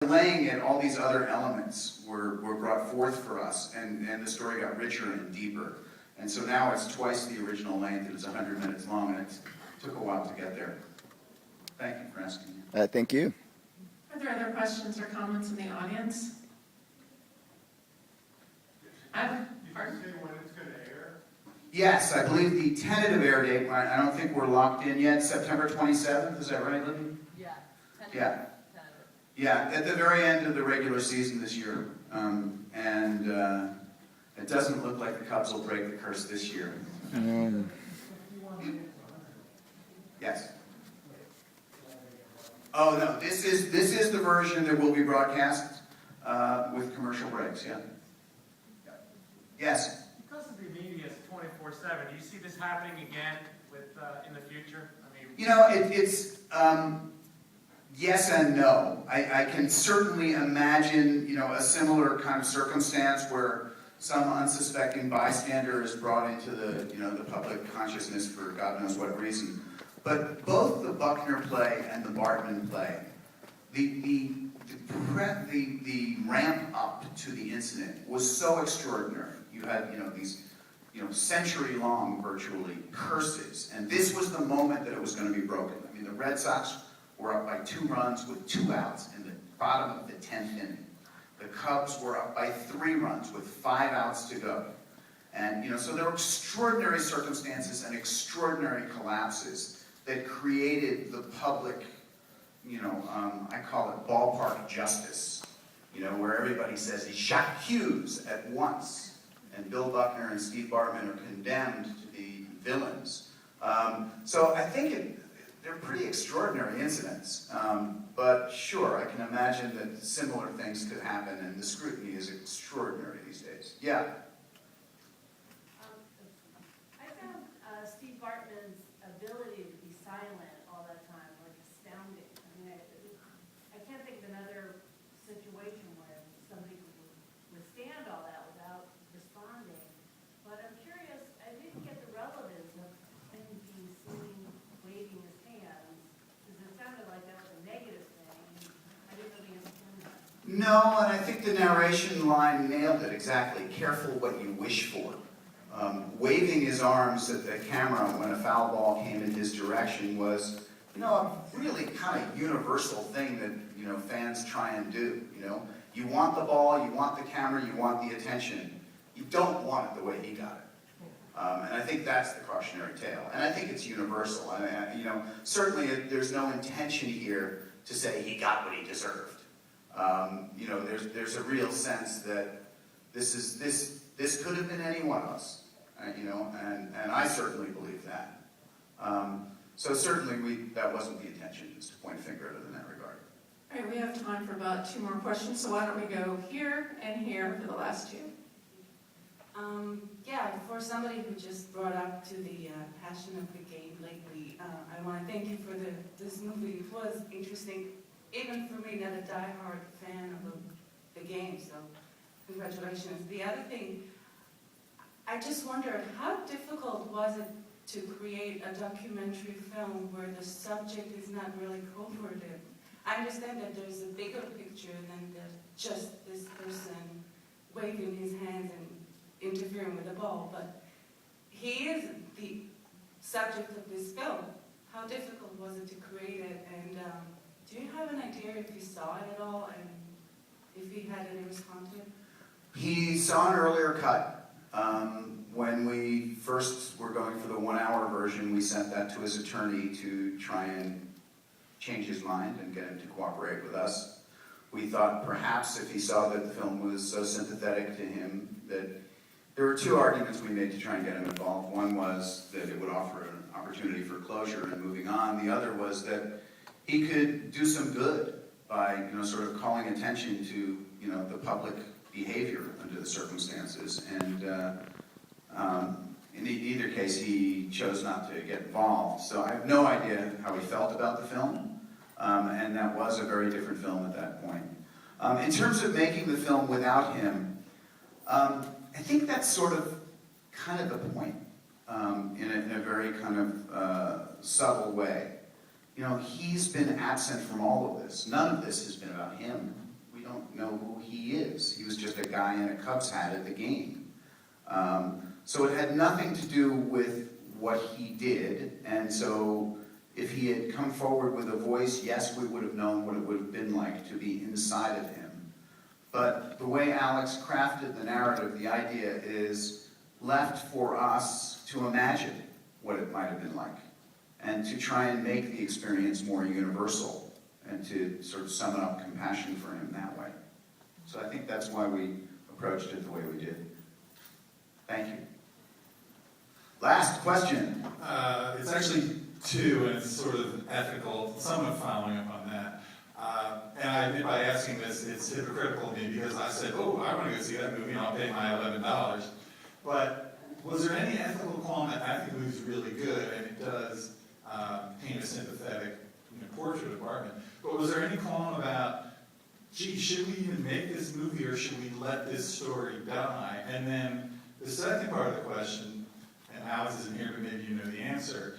Laying it, all these other elements were brought forth for us, and the story got richer and deeper. And so now it's twice the original length, and it's 100 minutes long, and it took a while to get there. Thank you for asking me. Thank you. Are there other questions or comments in the audience? Did you say when it's going to air? Yes, I believe the tentative air date, I don't think we're locked in yet, September 27th, is that right, Libby? Yeah. Yeah. Yeah, at the very end of the regular season this year. It doesn't look like the Cubs will break the curse this year. Yes. Oh, no, this is the version that will be broadcast with commercial breaks, yeah. Yes? Because of the media is 24/7, do you see this happening again with in the future? I mean, You know, it's yes and no. I can certainly imagine, a similar kind of circumstance where some unsuspecting bystander is brought into the public consciousness for God knows what reason. But both the Buckner play and the Bartman play, the ramp up to the incident was so extraordinary. You had, these, century-long, virtually, curses. And this was the moment that it was going to be broken. I mean, the Red Sox were up by 2 runs with 2 outs in the bottom of the 10th inning. The Cubs were up by 3 runs with 5 outs to go. And, so there were extraordinary circumstances and extraordinary collapses that created the public, I call it ballpark justice, where everybody says Jacques Hughes at once. And Bill Buckner and Steve Bartman are condemned to be villains. So I think they're pretty extraordinary incidents. But sure, I can imagine that similar things could happen, and the scrutiny is extraordinary these days. Yeah? I found Steve Bartman's ability to be silent all that time astounding. I mean, I can't think of another situation where somebody could withstand all that without responding. But I'm curious, I didn't get the relevance of him being seen waving his hands, because it sounded like that was a negative thing. I didn't really understand that. No, and I think the narration line nailed it exactly. Careful what you wish for. Waving his arms at the camera when a foul ball came in his direction was, a really kind of universal thing that, fans try and do. You want the ball, you want the camera, you want the attention. You don't want it the way he got it. And I think that's the cautionary tale. And I think it's universal. Certainly there's no intention here to say he got what he deserved. There's a real sense that this could have been any one of us, and I certainly believe that. So certainly that wasn't the intention, just to point a finger at it in that regard. All right, we have time for about 2 more questions, so why don't we go here and here for the last 2. Yeah, for somebody who just brought up to the passion of the game lately, I want to thank you for this movie. It was interesting, even for me, not a diehard fan of the game, so congratulations. The other thing, I just wondered, how difficult was it to create a documentary film where the subject is not really cooperative? I understand that there's a bigger picture than just this person waving his hands and interfering with the ball, but he is the subject of this film. How difficult was it to create it, and do you have an idea if he saw it at all, and if he had any response to it? He saw an earlier cut. When we first were going for the 1-hour version, we sent that to his attorney to try and change his mind and get him to cooperate with us. We thought perhaps if he saw that the film was so sympathetic to him that there were 2 arguments we made to try and get him involved. One was that it would offer an opportunity for closure and moving on. The other was that he could do some good by, sort of calling attention to, the public behavior under the circumstances. And in either case, he chose not to get involved. So I have no idea how he felt about the film. And that was a very different film at that point. In terms of making the film without him, I think that's sort of kind of the point, in a very kind of subtle way. He's been absent from all of this. None of this has been about him. We don't know who he is. He was just a guy in a Cubs hat at the game. So it had nothing to do with what he did, and so if he had come forward with a voice, yes, we would have known what it would have been like to be inside of him. But the way Alex crafted the narrative, the idea is left for us to imagine what it might have been like, and to try and make the experience more universal, and to sort of summon up compassion for him that way. So I think that's why we approached it the way we did. Thank you. Last question. It's actually two, and it's sort of ethical, somewhat following up on that. And I admit by asking this, it's hypocritical of me because I said, oh, I want to go see that movie and I'll pay my $11. But was there any ethical qualm that I think the movie's really good and it does paint a sympathetic portrait of Bartman? But was there any qualm about, gee, should we even make this movie or should we let this story die? And then the second part of the question, and Alex isn't here, but maybe you know the answer,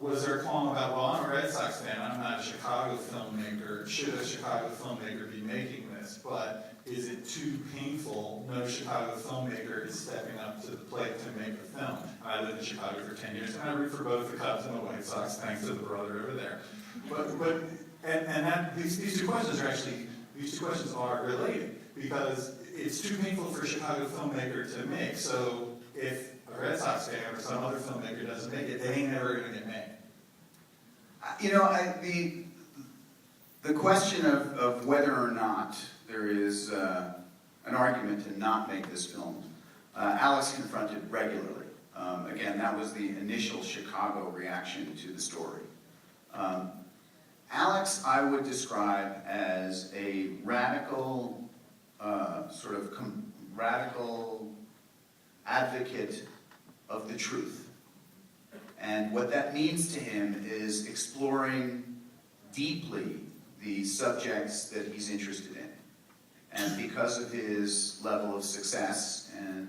was there a qualm about, well, I'm a Red Sox fan, I'm not a Chicago filmmaker, should a Chicago filmmaker be making this? But is it too painful? No Chicago filmmaker is stepping up to the plate to make a film. I lived in Chicago for 10 years, and I root for both the Cubs and the White Sox, thanks to the brother over there. These two questions are related, because it's too painful for a Chicago filmmaker to make, so if a Red Sox fan or some other filmmaker doesn't make it, they ain't never going to get made. The question of whether or not there is an argument to not make this film, Alex confronted regularly. Again, that was the initial Chicago reaction to the story. Alex, I would describe as a radical, radical advocate of the truth. And what that means to him is exploring deeply the subjects that he's interested in. And because of his level of success and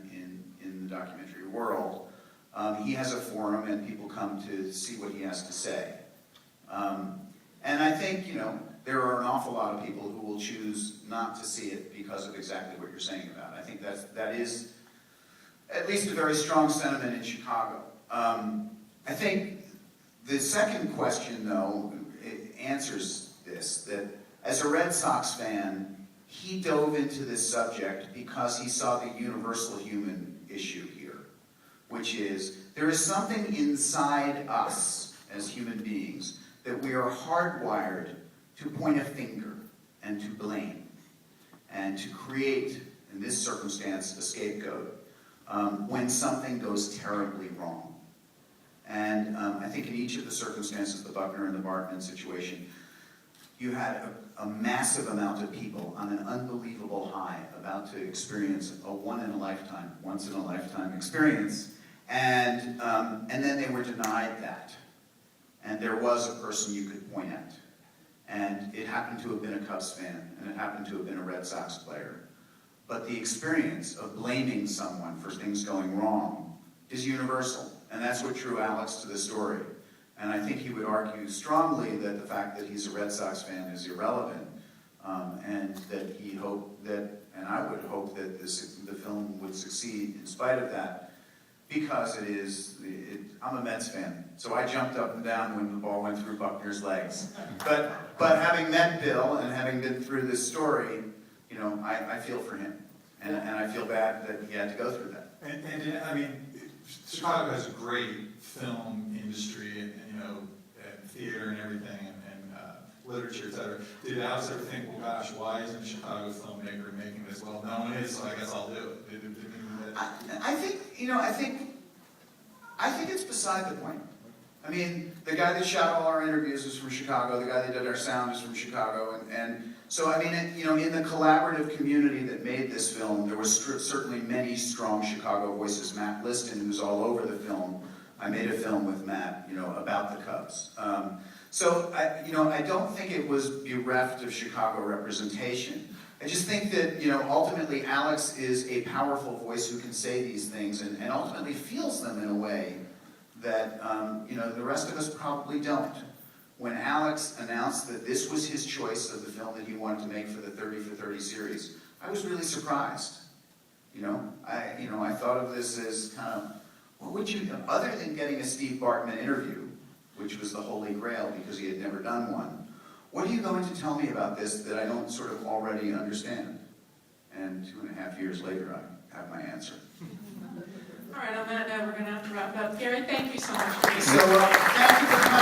in the documentary world, he has a forum and people come to see what he has to say. And I think, there are an awful lot of people who will choose not to see it because of exactly what you're saying about it. I think that is at least a very strong sentiment in Chicago. I think the second question, though, it answers this, that as a Red Sox fan, he dove into this subject because he saw the universal human issue here, which is there is something inside us as human beings that we are hardwired to point a finger and to blame and to create, in this circumstance, a scapegoat when something goes terribly wrong. And I think in each of the circumstances, the Buckner and the Bartman situation, you had a massive amount of people on an unbelievable high about to experience a once-in-a-lifetime experience. And then they were denied that. And there was a person you could point at. And it happened to have been a Cubs fan, and it happened to have been a Red Sox player. But the experience of blaming someone for things going wrong is universal. And that's what drew Alex to the story. And I think he would argue strongly that the fact that he's a Red Sox fan is irrelevant, and that he hoped that, and I would hope that the film would succeed in spite of that, because I'm a Mets fan, so I jumped up and down when the ball went through Buckner's legs. But having met Bill and having been through this story, I feel for him, and I feel bad that he had to go through that. And I mean, Chicago has a great film industry, and theater and everything, and literature, etc. Did Alex ever think, well, gosh, why isn't a Chicago filmmaker making this? Well, no one is, so I guess I'll do it. I think it's beside the point. I mean, the guy that shot all our interviews is from Chicago. The guy that did our sound is from Chicago, and so I mean, in the collaborative community that made this film, there was certainly many strong Chicago voices. Matt Liston, who's all over the film. I made a film with Matt, about the Cubs. So I don't think it was bereft of Chicago representation. I just think that, ultimately Alex is a powerful voice who can say these things and ultimately feels them in a way that, the rest of us probably don't. when Alex announced that this was his choice of the film that he wanted to make for the 30 for 30 series, I was really surprised. I thought of this as kind of, what would you, other than getting a Steve Bartman interview, which was the holy grail because he had never done one, what are you going to tell me about this that I don't sort of already understand? And 2.5 years later, I have my answer. All right, on that note, we're going to have to wrap up. Gary, thank you so much for being So, here. thank you for coming.